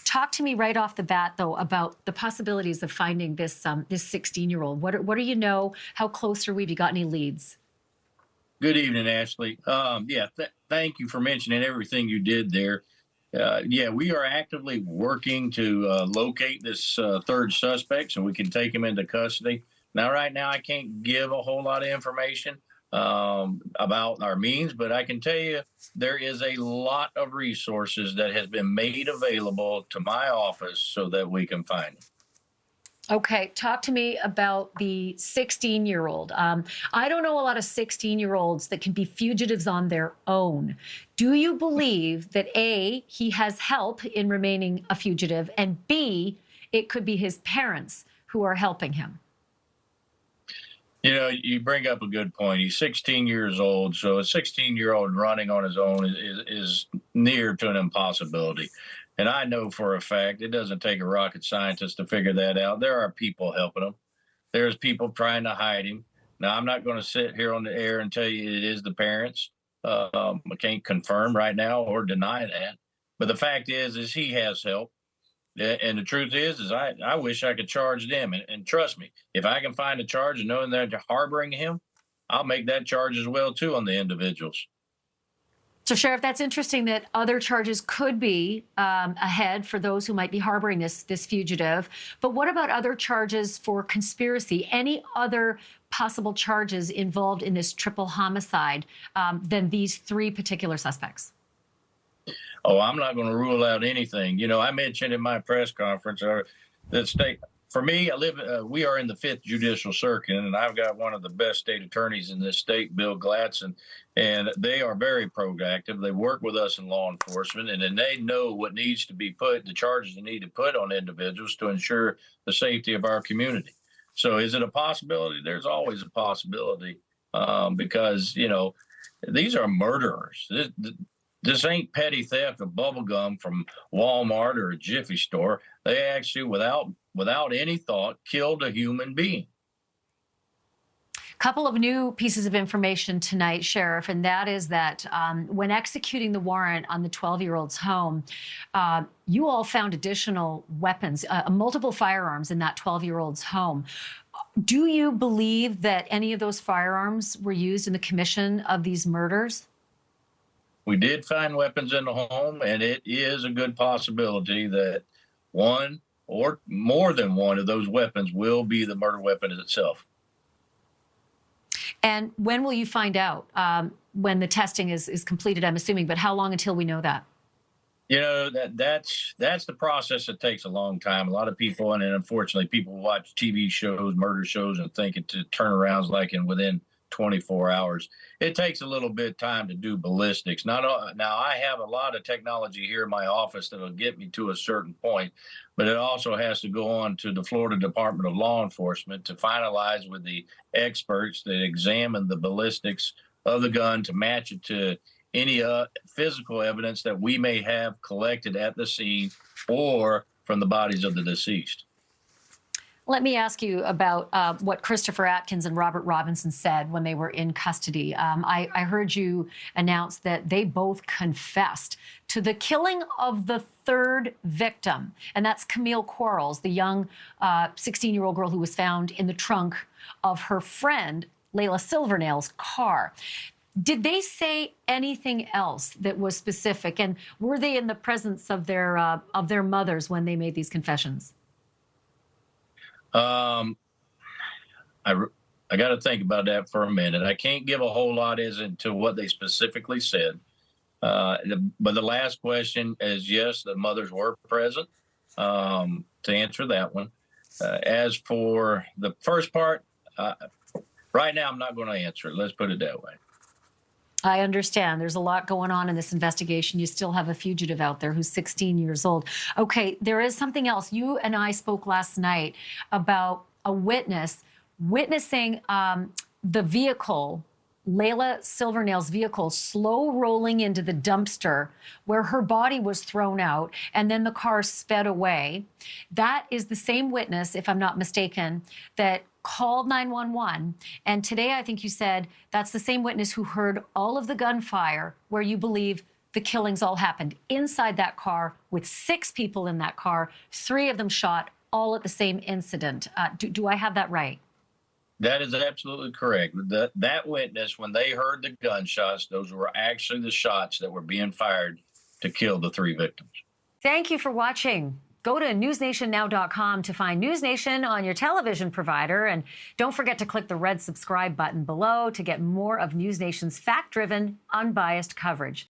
Talk to me right off the bat, though, about the possibilities of finding this 16-year-old. What do you know? How close are we? Have you got any leads? Good evening, Ashleigh. Yeah, thank you for mentioning everything you did there. Yeah, we are actively working to locate this third suspect so we can take him into custody. Now, right now, I can't give a whole lot of information about our means, but I can tell you there is a lot of resources that has been made available to my office so that we can find him. Okay, talk to me about the 16-year-old. I don't know a lot of 16-year-olds that can be fugitives on their own. Do you believe that A, he has help in remaining a fugitive, and B, it could be his parents who are helping him? You know, you bring up a good point. He's 16 years old, so a 16-year-old running on his own is near to an impossibility. And I know for a fact it doesn't take a rocket scientist to figure that out. There are people helping him. There's people trying to hide him. Now, I'm not going to sit here on the air and tell you it is the parents. I can't confirm right now or deny that. But the fact is he has help. And the truth is I wish I could charge them. And trust me, if I can find a charge and knowing they're harboring him, I'll make that charge as well, too, on the individuals. So, Sheriff, that's interesting that other charges could be ahead for those who might be harboring this fugitive. But what about other charges for conspiracy? Any other possible charges involved in this triple homicide than these three particular suspects? Oh, I'm not going to rule out anything. You know, I mentioned in my press conference that state. For me, we are in the 5th Judicial Circuit, and I've got one of the best state attorneys in this state, Bill Gladson, and they are very proactive. They work with us in law enforcement, and then they know what needs to be put, the charges they need to put on individuals to ensure the safety of our community. So is it a possibility? There's always a possibility because, you know, these are murderers. This ain't petty theft of bubble gum from Walmart or a Jiffy store. They actually, without any thought, killed a human being. Couple of new pieces of information tonight, Sheriff, and that is that when executing the warrant on the 12-year-old's home, you all found additional weapons, multiple firearms in that 12-year-old's home. Do you believe that any of those firearms were used in the commission of these murders? We did find weapons in the home, and it is a good possibility that one or more than one of those weapons will be the murder weapon itself. And when will you find out? When the testing is completed, I'm assuming, but how long until we know that? You know, that's the process that takes a long time. A lot of people, and unfortunately, people watch TV shows, murder shows, and think it to turnarounds like within 24 hours. It takes a little bit of time to do ballistics. Now, I have a lot of technology here in my office that'll get me to a certain point, but it also has to go on to the Florida Department of Law Enforcement to finalize with the experts that examine the ballistics of the gun to match it to any physical evidence that we may have collected at the scene or from the bodies of the deceased. Let me ask you about what Christopher Atkins and Robert Robinson said when they were in custody. I heard you announce that they both confessed to the killing of the third victim, and that's Camille Quarles, the young 16-year-old girl who was found in the trunk of her friend Layla Silvernail's car. Did they say anything else that was specific, and were they in the presence of their mothers when they made these confessions? I got to think about that for a minute. I can't give a whole lot as into what they specifically said. But the last question is yes, the mothers were present to answer that one. As for the first part, right now I'm not going to answer it. Let's put it that way. I understand. There's a lot going on in this investigation. You still have a fugitive out there who's 16 years old. Okay, there is something else. You and I spoke last night about a witness witnessing the vehicle, Layla Silvernail's vehicle, slow rolling into the dumpster where her body was thrown out, and then the car sped away. That is the same witness, if I'm not mistaken, that called 911. And today, I think you said that's the same witness who heard all of the gunfire where you believe the killings all happened inside that car with 6 people in that car, 3 of them shot, all at the same incident. Do I have that right? That is absolutely correct. That witness, when they heard the gunshots, those were actually the shots that were being fired to kill the 3 victims. Thank you for watching. Go to newsnationnow.com to find NewsNation on your television provider. And don't forget to click the red subscribe button below to get more of NewsNation's fact-driven, unbiased coverage.